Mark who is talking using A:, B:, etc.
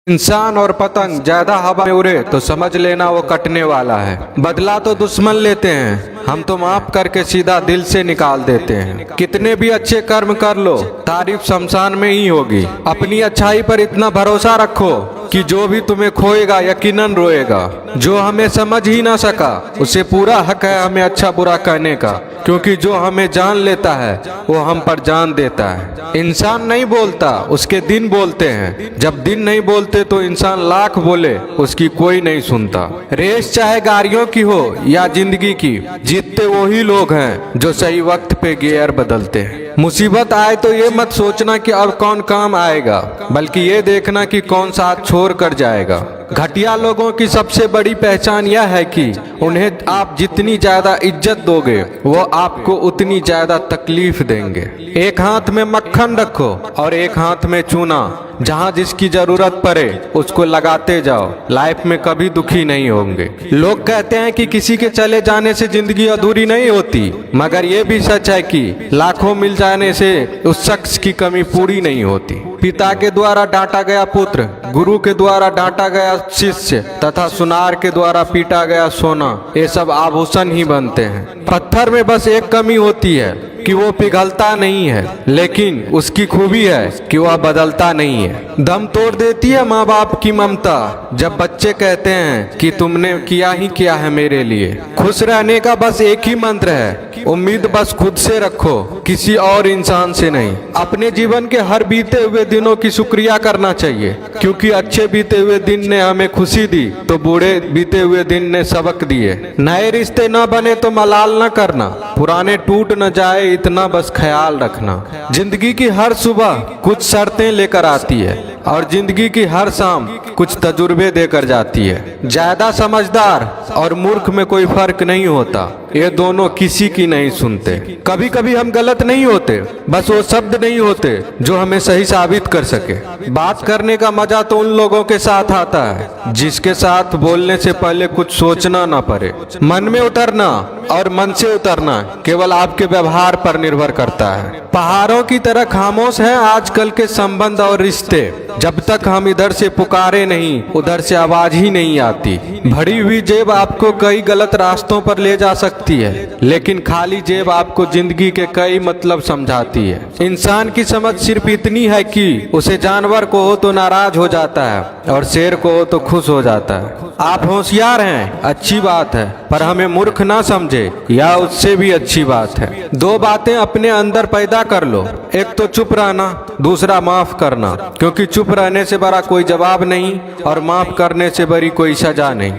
A: इंसान और पतंग ज्यादा हवा में उड़े तो समझ लेना वो कटने वाला है। बदला तो दुश्मन लेते हैं, हम तो माफ करके सीधा दिल से निकाल देते हैं। कितने भी अच्छे कर्म कर लो, तारीफ शमशान में ही होगी। अपनी अच्छाई पर इतना भरोसा रखो कि जो भी तुम्हें खोएगा यकीनन रोएगा। जो हमें समझ ही ना सका उसे पूरा हक है हमें अच्छा बुरा कहने का, क्योंकि जो हमें जान लेता है वो हम पर जान देता है। इंसान नहीं बोलता, उसके दिन बोलते हैं। जब दिन नहीं बोलते तो इंसान लाख बोले उसकी कोई नहीं सुनता। रेस चाहे गाड़ियों की हो या जिंदगी की, जीतते वही लोग हैं जो सही वक्त पे गियर बदलते हैं। मुसीबत आए तो ये मत सोचना कि अब कौन काम आएगा, बल्कि ये देखना कि कौन साथ छोड़ कर जाएगा। घटिया लोगों की सबसे बड़ी पहचान यह है कि उन्हें आप जितनी ज्यादा इज्जत दोगे वो आपको उतनी ज्यादा तकलीफ देंगे। एक हाथ में मक्खन रखो और एक हाथ में चूना, जहाँ जिसकी जरूरत पड़े उसको लगाते जाओ। लाइफ में कभी दुखी नहीं होंगे। लोग कहते हैं कि किसी के चले जाने से जिंदगी अधूरी नहीं होती, मगर ये भी सच है कि लाखों मिल जाने से उस शख्स की कमी पूरी नहीं होती। पिता के द्वारा डांटा गया पुत्र, गुरु के द्वारा डांटा गया शिष्य तथा सुनार के द्वारा पीटा गया सोना, ये सब आभूषण ही बनते हैं। पत्थर में बस एक कमी होती है कि वो पिघलता नहीं है, लेकिन उसकी खूबी है कि वह बदलता नहीं है। दम तोड़ देती है माँ बाप की ममता जब बच्चे कहते हैं कि तुमने किया ही क्या है मेरे लिए। खुश रहने का बस एक ही मंत्र है, उम्मीद बस खुद से रखो, किसी और इंसान से नहीं। अपने जीवन के हर बीते हुए दिनों की शुक्रिया करना चाहिए, क्योंकि अच्छे बीते हुए दिन ने हमें खुशी दी तो बूढ़े बीते हुए दिन ने सबक दिए। नए रिश्ते न बने तो मलाल न करना, पुराने टूट न जाए इतना बस ख्याल रखना। जिंदगी की हर सुबह कुछ शर्तें लेकर आती है और जिंदगी की हर शाम कुछ तजुर्बे देकर जाती है। ज्यादा समझदार और मूर्ख में कोई फर्क नहीं होता, ये दोनों किसी की नहीं सुनते। कभी कभी हम गलत नहीं होते, बस वो शब्द नहीं होते जो हमें सही साबित कर सके। बात करने का मजा तो उन लोगों के साथ आता है जिसके साथ बोलने से पहले कुछ सोचना ना पड़े। मन में उतरना और मन से उतरना केवल आपके व्यवहार पर निर्भर करता है। पहाड़ों की तरह खामोश हैं आजकल के संबंध और रिश्ते। जब तक हम इधर से पुकारे नहीं उधर से आवाज ही नहीं आती। भरी हुई जेब आपको कई गलत रास्तों पर ले जा सकती है, लेकिन खाली जेब आपको जिंदगी के कई मतलब समझाती है। इंसान की समझ सिर्फ इतनी है कि उसे जानवर को हो तो नाराज हो जाता है और शेर को हो तो खुश हो जाता है। आप होशियार हैं, अच्छी बात है, पर हमें मूर्ख ना समझे या उससे भी अच्छी बात है। दो बातें अपने अंदर पैदा कर लो, एक तो चुप रहना, दूसरा माफ करना, क्योंकि चुप रहने से बड़ा कोई जवाब नहीं और माफ करने से बड़ी कोई सजा नहीं।